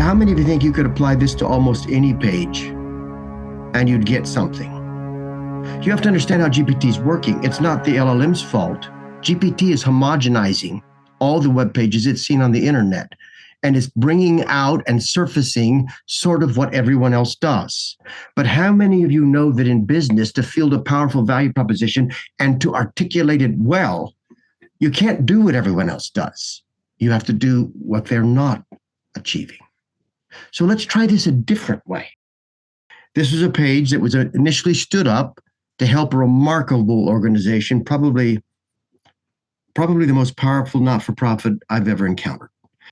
how many of you think you could apply this to almost any page and you'd get something? You have to understand how GPT is working. It's not the LLM's fault. GPT is homogenizing all the web pages it's seen on the internet, and it's bringing out and surfacing sort of what everyone else does. But how many of you know that in business, to field a powerful value proposition and to articulate it well, you can't do what everyone else does. You have to do what they're not achieving. So let's try this a different way. This was a page that was initially stood up to help a remarkable organization, probably the most powerful not-for-profit I've ever encountered.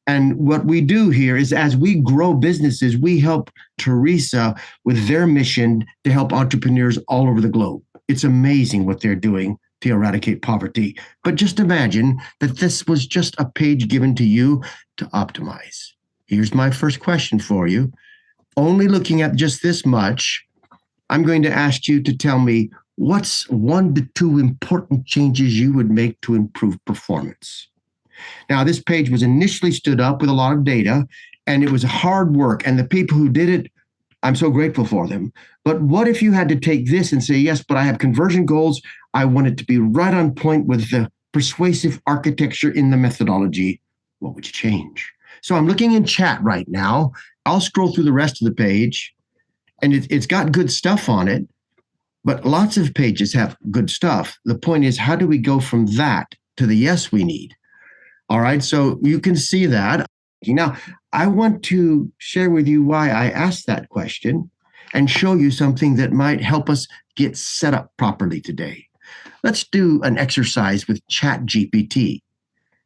And what we do here is, as we grow businesses, we help Teresa with their mission to help entrepreneurs all over the globe. It's amazing what they're doing to eradicate poverty. But just imagine that this was just a page given to you to optimize. Here's my first question for you. Only looking at just this much, I'm going to ask you to tell me what's 1 to 2 important changes you would make to improve performance. Now, this page was initially stood up with a lot of data, and it was hard work. And the people who did it, I'm so grateful for them. But what if you had to take this and say, yes, but I have conversion goals. I want it to be right on point with the persuasive architecture in the methodology. What would you change? So I'm looking in chat right now. I'll scroll through the rest of the page, and it's got good stuff on it, but lots of pages have good stuff. The point is, how do we go from that to the yes we need? All right, so you can see that. Now, I want to share with you why I asked that question and show you something that might help us get set up properly today. Let's do an exercise with ChatGPT.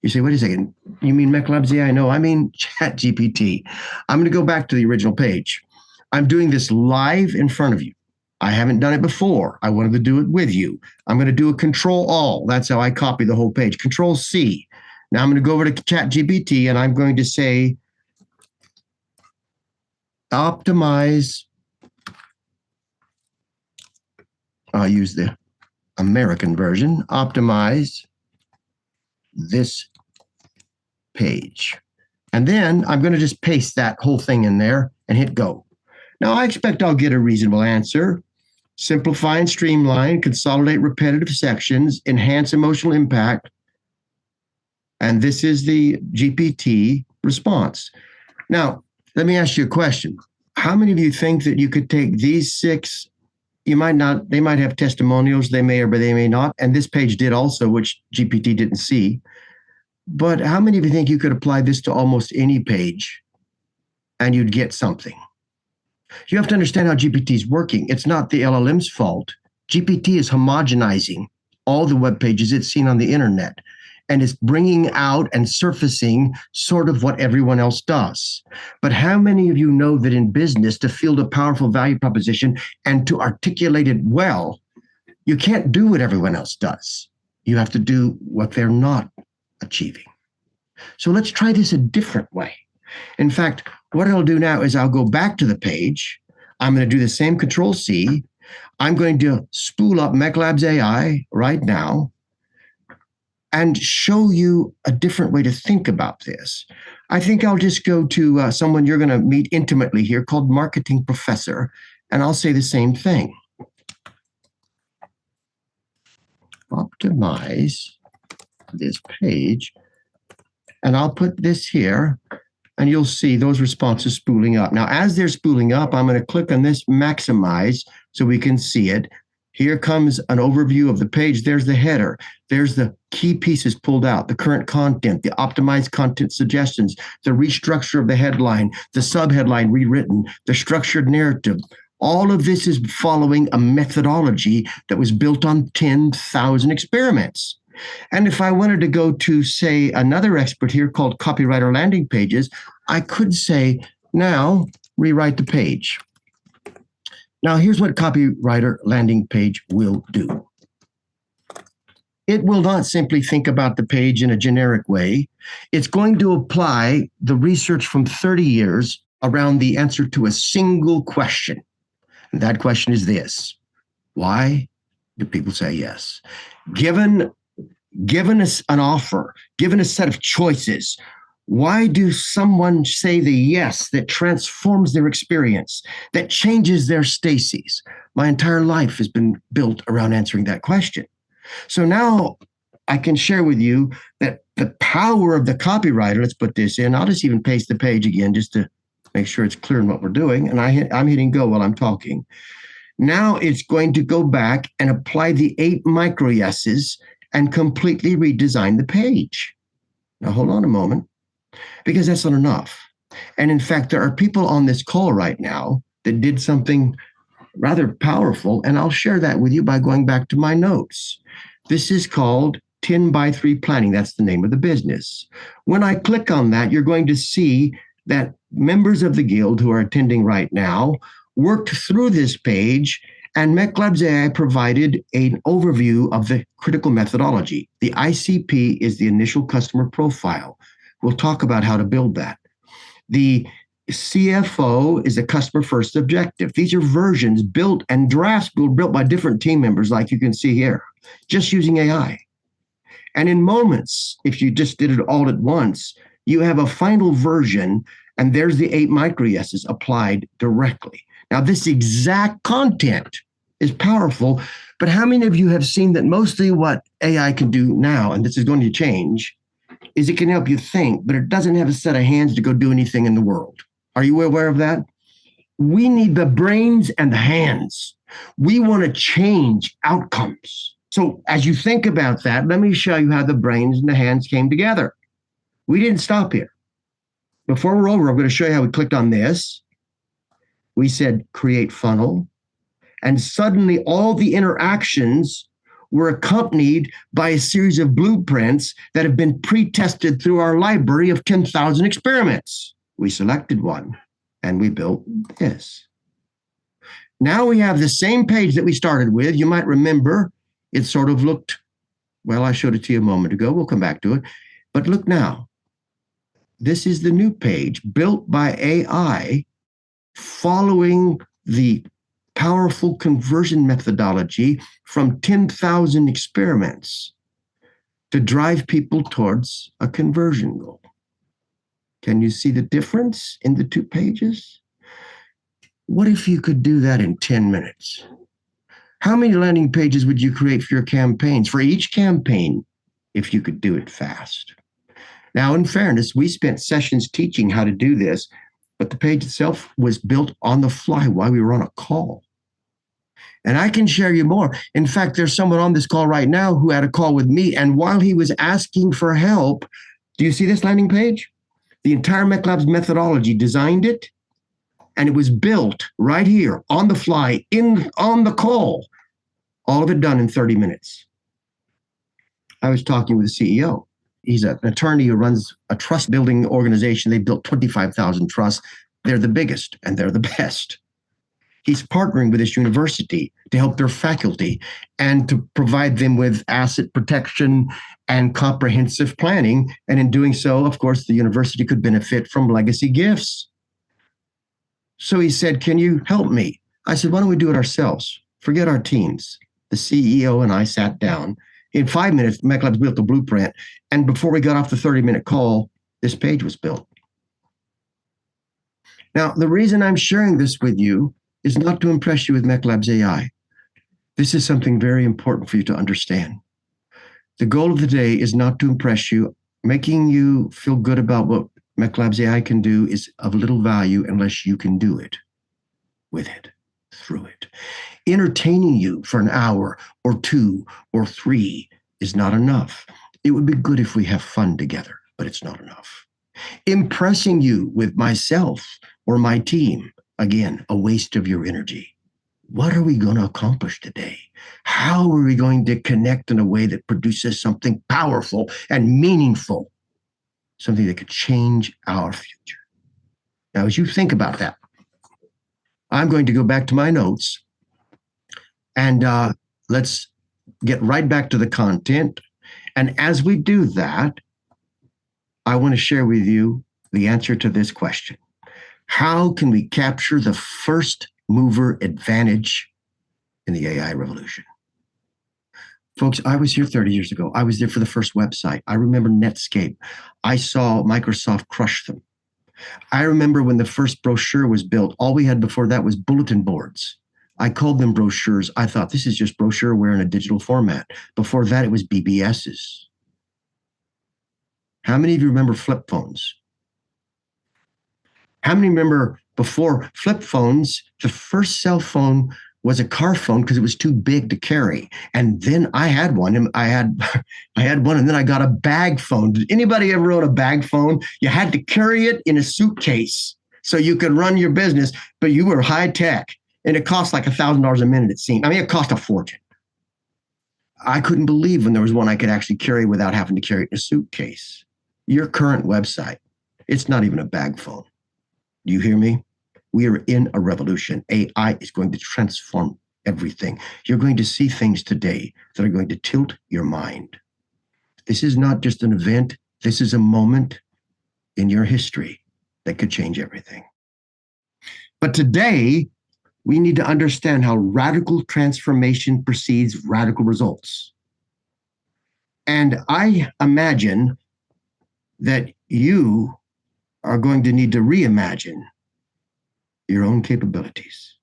You say, wait a second, you mean Meclabs AI? No, I mean ChatGPT. I'm going to go back to the original page. I'm doing this live in front of you. I haven't done it before. I wanted to do it with you. I'm going to do a Control-All. That's how I copy the whole page. Control-C. Now I'm going to go over to ChatGPT, and I'm going to say, optimize. I'll use the American version. Optimize this page. And then I'm going to just paste that whole thing in there and hit go. Now I expect I'll get a reasonable answer. Simplify and streamline, consolidate repetitive sections, enhance emotional impact. And this is the GPT response. Now, let me ask you a question. How many of you think that you could take these 6, they might have testimonials, they may or they may not, and this page did also, which GPT didn't see. But how many of you think you could apply this to almost any page and you'd get something? You have to understand how GPT is working. It's not the LLM's fault. GPT is homogenizing all the web pages it's seen on the internet, and it's bringing out and surfacing sort of what everyone else does. But how many of you know that in business, to field a powerful value proposition and to articulate it well, you can't do what everyone else does. You have to do what they're not achieving. So let's try this a different way. In fact, what I'll do now is I'll go back to the page. I'm going to do the same Control-C. I'm going to spool up Meclabs AI right now and show you a different way to think about this. I think I'll just go to someone you're going to meet intimately here called Marketing Professor, and I'll say the same thing. Optimize this page, and I'll put this here, and you'll see those responses spooling up. Now, as they're spooling up, I'm going to click on this Maximize so we can see it. Here comes an overview of the page. There's the header. There's the key pieces pulled out, the current content, the optimized content suggestions, the restructure of the headline, the subheadline rewritten, the structured narrative. All of this is following a methodology that was built on 10,000 experiments. And if I wanted to go to, say, another expert here called Copywriter Landing Pages, I could say, now rewrite the page. Now, here's what Copywriter Landing Page will do. It will not simply think about the page in a generic way. It's going to apply the research from 30 years around the answer to a single question. And that question is this: why do people say yes? Given us an offer, given a set of choices, Why do someone say the yes that transforms their experience, that changes their stasis? My entire life has been built around answering that question. So now I can share with you that the power of the copywriter, let's put this in. I'll just even paste the page again just to make sure it's clear in what we're doing. And I'm hitting go while I'm talking. Now it's going to go back and apply the 8 micro yeses and completely redesign the page. Now hold on a moment, because that's not enough. And in fact, there are people on this call right now that did something rather powerful, and I'll share that with you by going back to my notes. This is called 10 by 3 planning. That's the name of the business. When I click on that, you're going to see that members of the guild who are attending right now worked through this page, and Meclabs AI provided an overview of the critical methodology. The ICP is the initial customer profile. We'll talk about how to build that. The CFO is a customer first objective. These are versions built and drafts built by different team members, like you can see here, just using AI. And in moments, if you just did it all at once, you have a final version, and there's the 8 micro yeses applied directly. Now, this exact content is powerful, but how many of you have seen that mostly what AI can do now, and this is going to change, is it can help you think, but it doesn't have a set of hands to go do anything in the world. Are you aware of that? We need the brains and the hands. We want to change outcomes. So as you think about that, let me show you how the brains and the hands came together. We didn't stop here. Before we're over, I'm going to show you how we clicked on this. We said create funnel, and suddenly all the interactions were accompanied by a series of blueprints that have been pre-tested through our library of 10,000 experiments. We selected one, and we built this. Now we have the same page that we started with. You might remember it sort of looked, well, I showed it to you a moment ago. We'll come back to it. But look now. This is the new page built by AI following the powerful conversion methodology from 10,000 experiments to drive people towards a conversion goal. Can you see the difference in the 2 pages? What if you could do that in 10 minutes? How many landing pages would you create for your campaigns? For each campaign, if you could do it fast. Now, in fairness, we spent sessions teaching how to do this, but the page itself was built on the fly while we were on a call. And I can share you more. In fact, there's someone on this call right now who had a call with me, and while he was asking for help, do you see this landing page? The entire Meclabs methodology designed it, and it was built right here on the fly, on the call, all of it done in 30 minutes. I was talking with the CEO. He's an attorney who runs a trust building organization. They built 25,000 trusts. They're the biggest and they're the best. He's partnering with this university to help their faculty and to provide them with asset protection and comprehensive planning. And in doing so, of course, the university could benefit from legacy gifts. So he said, can you help me? I said, why don't we do it ourselves? Forget our teams. The CEO and I sat down. In 5 minutes, Meclabs built the blueprint. And before we got off the 30-minute call, this page was built. Now, the reason I'm sharing this with you is not to impress you with Meclabs AI. This is something very important for you to understand. The goal of the day is not to impress you. Making you feel good about what Meclabs AI can do is of little value unless you can do it, with it, through it. Entertaining you for an hour or 2 or 3 is not enough. It would be good if we have fun together, but it's not enough. Impressing you with myself or my team, again, a waste of your energy. What are we going to accomplish today? How are we going to connect in a way that produces something powerful and meaningful, something that could change our future? Now, as you think about that, I'm going to go back to my notes and let's get right back to the content. And as we do that, I want to share with you the answer to this question. How can we capture the first mover advantage in the AI revolution? Folks, I was here 30 years ago. I was there for the first website. I remember Netscape. I saw Microsoft crush them. I remember when the first brochure was built, all we had before that was bulletin boards. I called them brochures. I thought this is just brochureware in a digital format. Before that, it was BBSs. How many of you remember flip phones? How many remember before flip phones, the first cell phone was a car phone because it was too big to carry. And then I had one, and I had one, and then I got a bag phone. Did anybody ever own a bag phone? You had to carry it in a suitcase so you could run your business, but you were high tech, and it cost like $1,000 a minute, it seemed. I mean, it cost a fortune. I couldn't believe when there was one I could actually carry without having to carry it in a suitcase. Your current website, it's not even a bag phone. Do you hear me? We are in a revolution. AI is going to transform everything. You're going to see things today that are going to tilt your mind. This is not just an event. This is a moment in your history that could change everything. But today, we need to understand how radical transformation precedes radical results. And I imagine that you are going to need to reimagine your own capabilities.